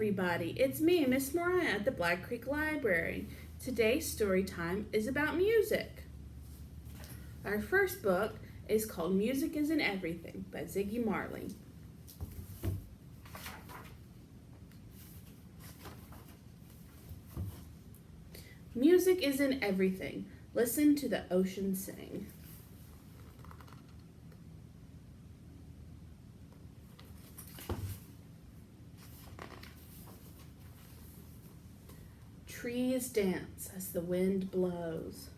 everybody. It's me, Miss Mariah at the Black Creek Library. Today's story time is about music. Our first book is called Music Isn't Everything by Ziggy Marrley. Music isn't everything. Listen to the ocean sing. Trees dance as the wind blows.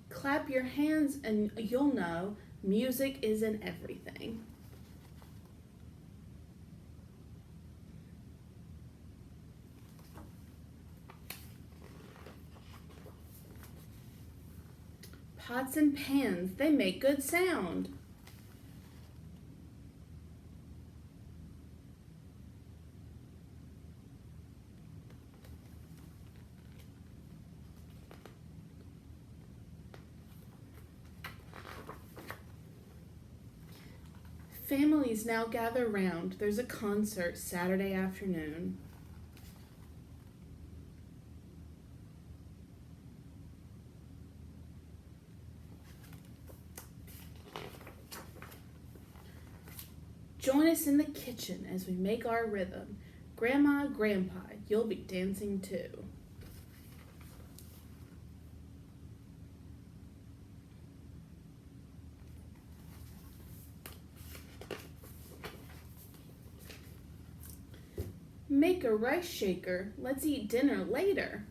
Clap your hands and you'll know music isn't everything. Pots and pans, they make good sound. Families now gather round. There's a concert Saturday afternoon. Join us in the kitchen as we make our rhythm. Grandma, Grandpa, you'll be dancing too. Make a rice shaker. Let's eat dinner later.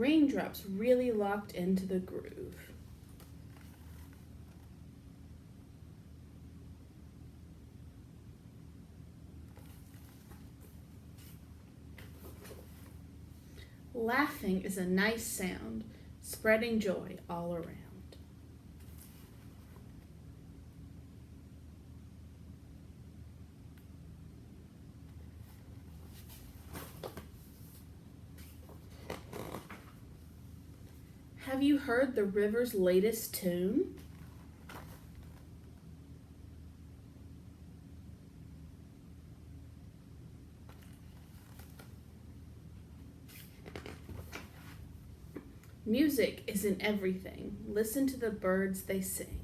Raindrops really locked into the groove. Laughing is a nice sound, spreading joy all around. Have you heard the river's latest tune? Music isn't everything. Listen to the birds they sing.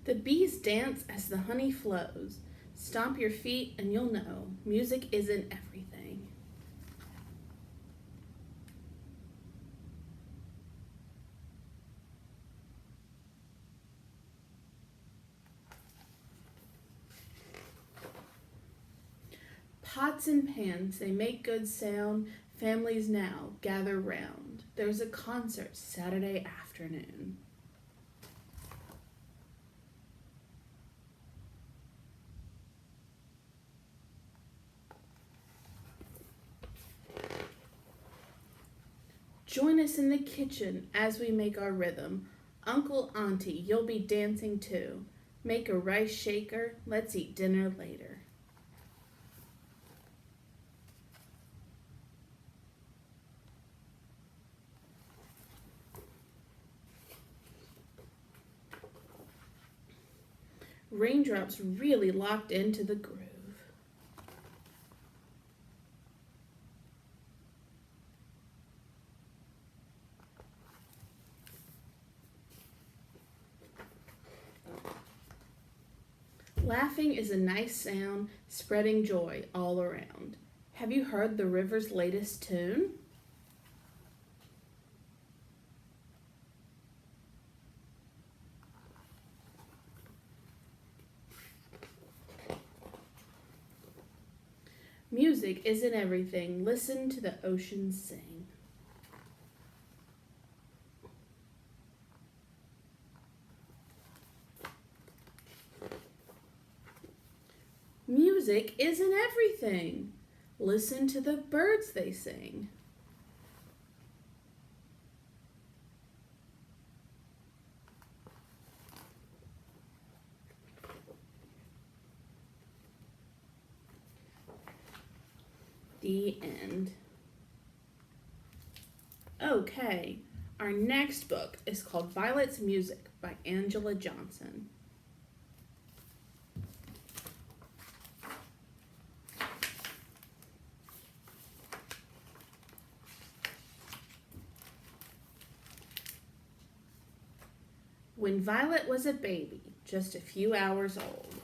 The bees dance as the honey flows. Stomp your feet and you'll know music isn't everything. Pots and pans, they make good sound. Families now gather round. There's a concert Saturday afternoon. Join us in the kitchen as we make our rhythm. Uncle, Auntie, you'll be dancing too. Make a rice shaker. Let's eat dinner later. Raindrops really locked into the groove. Laughing is a nice sound, spreading joy all around. Have you heard the river's latest tune? Music isn't everything. Listen to the ocean sing. Music isn't everything. Listen to the birds they sing. The end. Okay, our next book is called Violet's Music by Angela Johnson. When Violet was a baby, just a few hours old.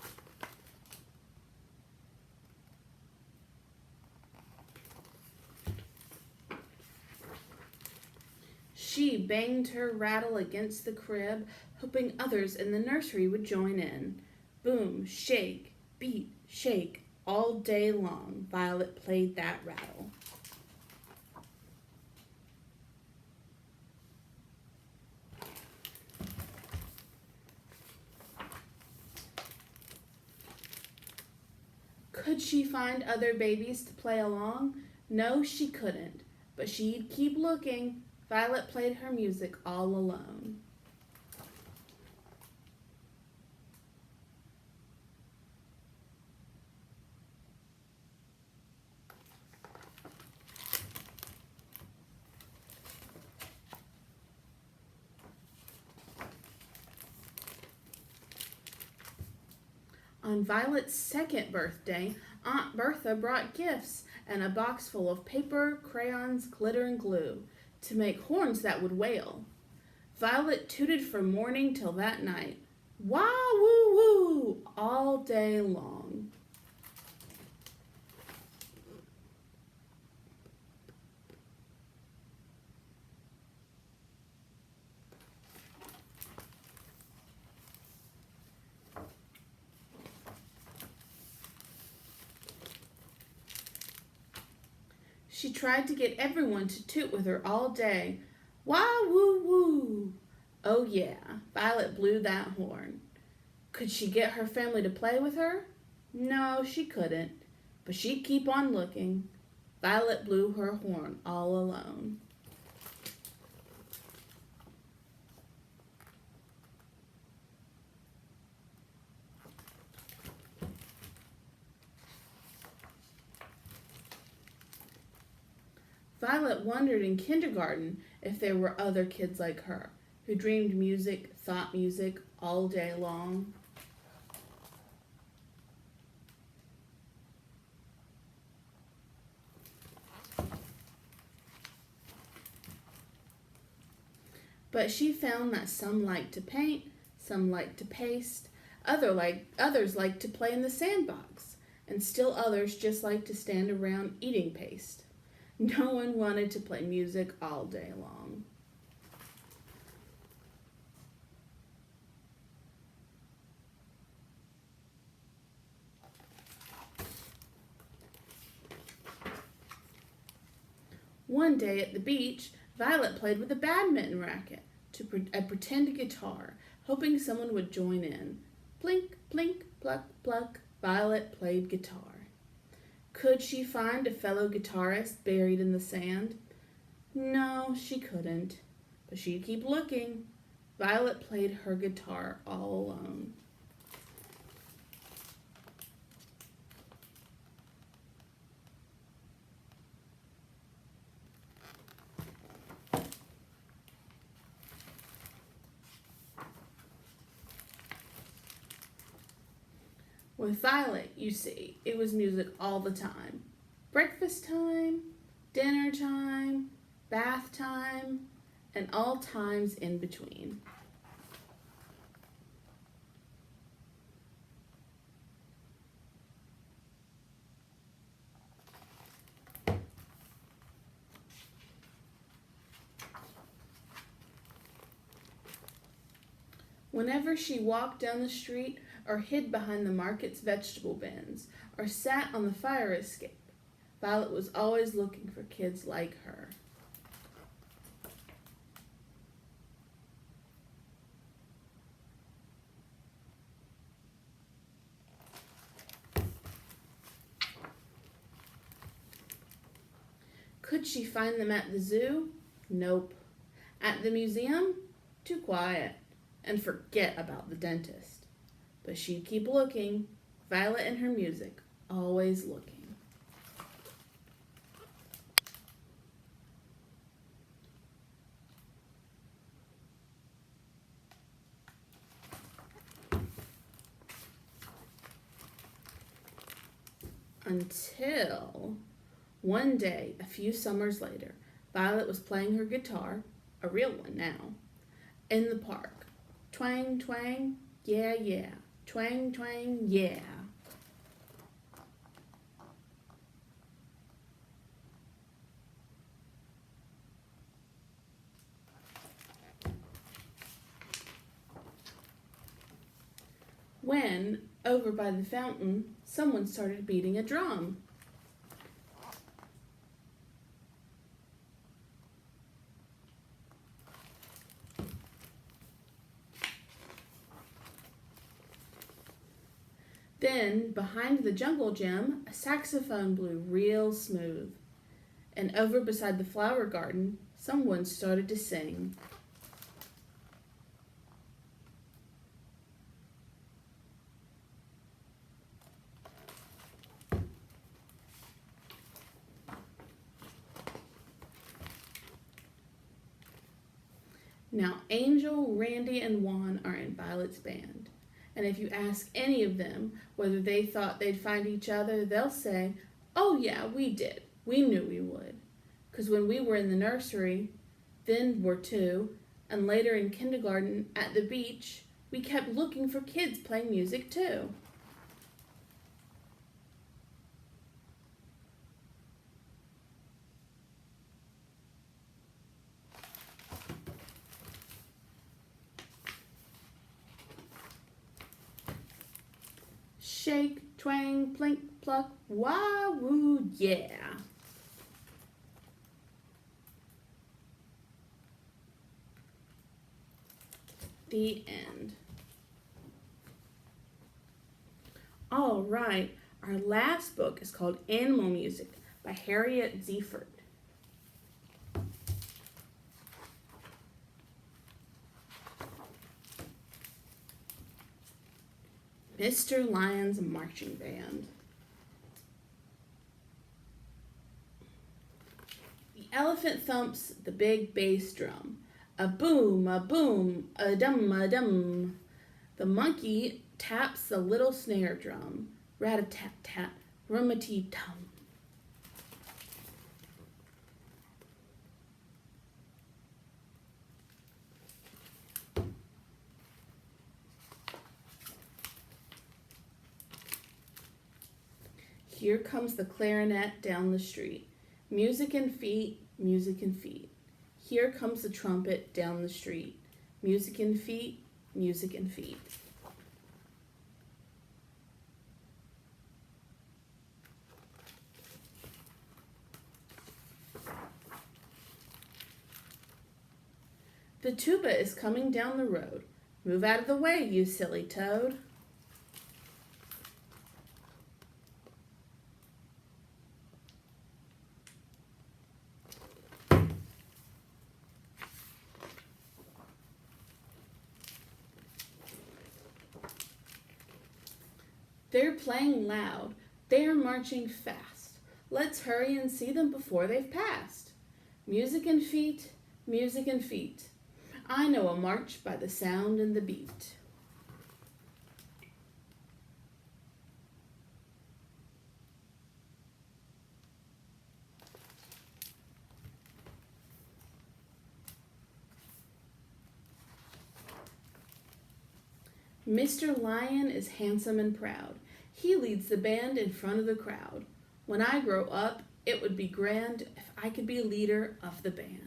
She banged her rattle against the crib, hoping others in the nursery would join in. Boom, shake, beat, shake, all day long, Violet played that rattle. Could she find other babies to play along? No, she couldn't, but she'd keep looking. Violet played her music all alone. On Violet's second birthday, Aunt Bertha brought gifts and a box full of paper, crayons, glitter, and glue to make horns that would wail. Violet tooted from morning till that night. Wah woo woo all day long. She tried to get everyone to toot with her all day. Wah woo woo. Oh yeah, Violet blew that horn. Could she get her family to play with her? No, she couldn't, but she'd keep on looking. Violet blew her horn all alone. Violet wondered in kindergarten if there were other kids like her who dreamed music, thought music all day long. But she found that some liked to paint, some liked to paste, others liked to play in the sandbox, and still others just liked to stand around eating paste. No one wanted to play music all day long. One day at the beach, Violet played with a badminton racket to a pretend guitar, hoping someone would join in. Blink, blink, pluck, pluck, Violet played guitar. Could she find a fellow guitarist buried in the sand? No, she couldn't, but she'd keep looking. Violet played her guitar all alone. With Violet, you see, it was music all the time. Breakfast time, dinner time, bath time, and all times in between. Whenever she walked down the street or hid behind the market's vegetable bins or sat on the fire escape, Violet was always looking for kids like her. Could she find them at the zoo? Nope. At the museum? Too quiet. And forget about the dentist. But she'd keep looking. Violet and her music, always looking. Until one day, a few summers later, Violet was playing her guitar, a real one now, in the park. Twang, twang, yeah, yeah. Twang, twang, yeah. When, over by the fountain, someone started beating a drum. Then, behind the jungle gym, a saxophone blew real smooth. And over beside the flower garden, someone started to sing. Now, Angel, Randy, and Juan are in Violet's band. And if you ask any of them whether they thought they'd find each other, they'll say, "Oh yeah, we did. We knew we would. 'Cause when we were in the nursery, then were two, and later in kindergarten at the beach, we kept looking for kids playing music too." Shake, twang, plink, pluck, wah, woo, yeah. The end. All right, our last book is called Animal Music by Harriet Ziefert. Mr. Lion's Marching Band. The elephant thumps the big bass drum. A boom, a dum, a dum. The monkey taps the little snare drum. Rat-a-tat-tat, rum-a-tee-tum. Here comes the clarinet down the street. Music and feet, music and feet. Here comes the trumpet down the street. Music and feet, music and feet. The tuba is coming down the road. Move out of the way, you silly toad. They're playing loud. They are marching fast. Let's hurry and see them before they've passed. Music and feet, music and feet. I know a march by the sound and the beat. Mr. Lion is handsome and proud. He leads the band in front of the crowd. When I grow up, it would be grand if I could be leader of the band.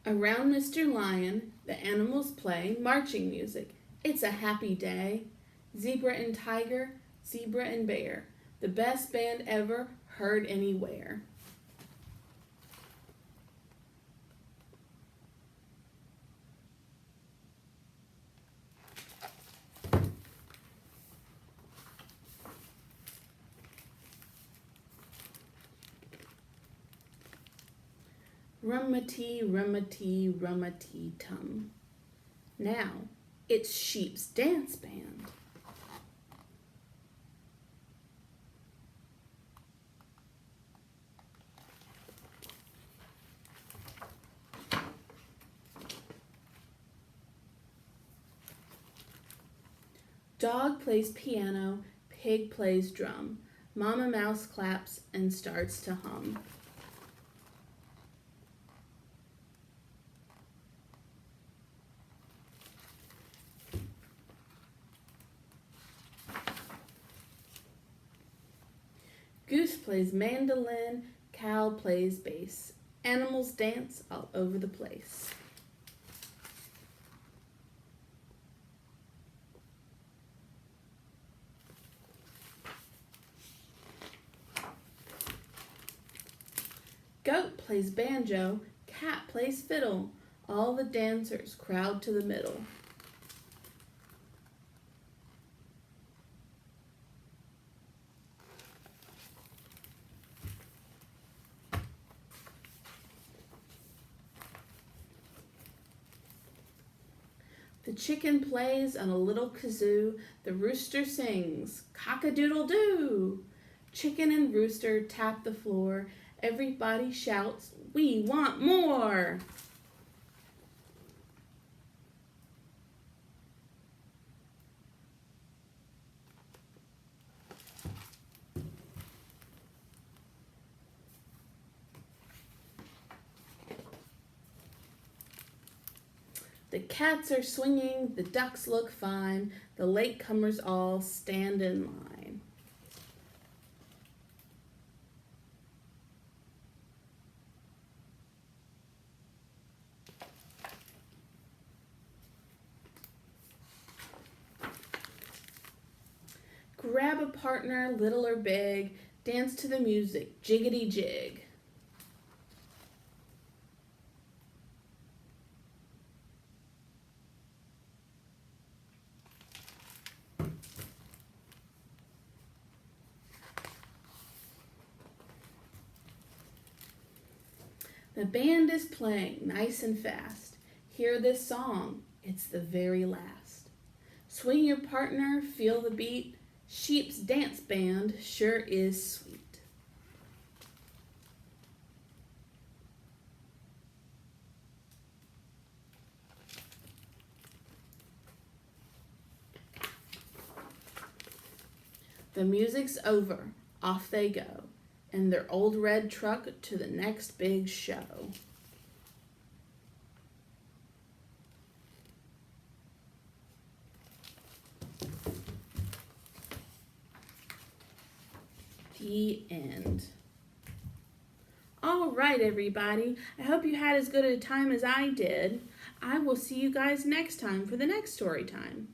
Around Mr. Lion, the animals play marching music. It's a happy day. Zebra and tiger, zebra and bear. The best band ever heard anywhere. Rummety, rummety, rummety tum. Now it's Sheep's dance band. Dog plays piano, pig plays drum. Mama Mouse claps and starts to hum. Goose plays mandolin, cow plays bass. Animals dance all over the place. Goat plays banjo, cat plays fiddle. All the dancers crowd to the middle. The chicken plays on a little kazoo. The rooster sings, cock-a-doodle-doo. Chicken and rooster tap the floor. Everybody shouts, we want more. The cats are swinging, the ducks look fine, the latecomers all stand in line. Grab a partner, little or big, dance to the music, jiggity jig. The band is playing nice and fast. Hear this song, it's the very last. Swing your partner, feel the beat. Sheep's dance band sure is sweet. The music's over, off they go, in their old red truck to the next big show. The end. All right, everybody. I hope you had as good a time as I did. I will see you guys next time for the next story time.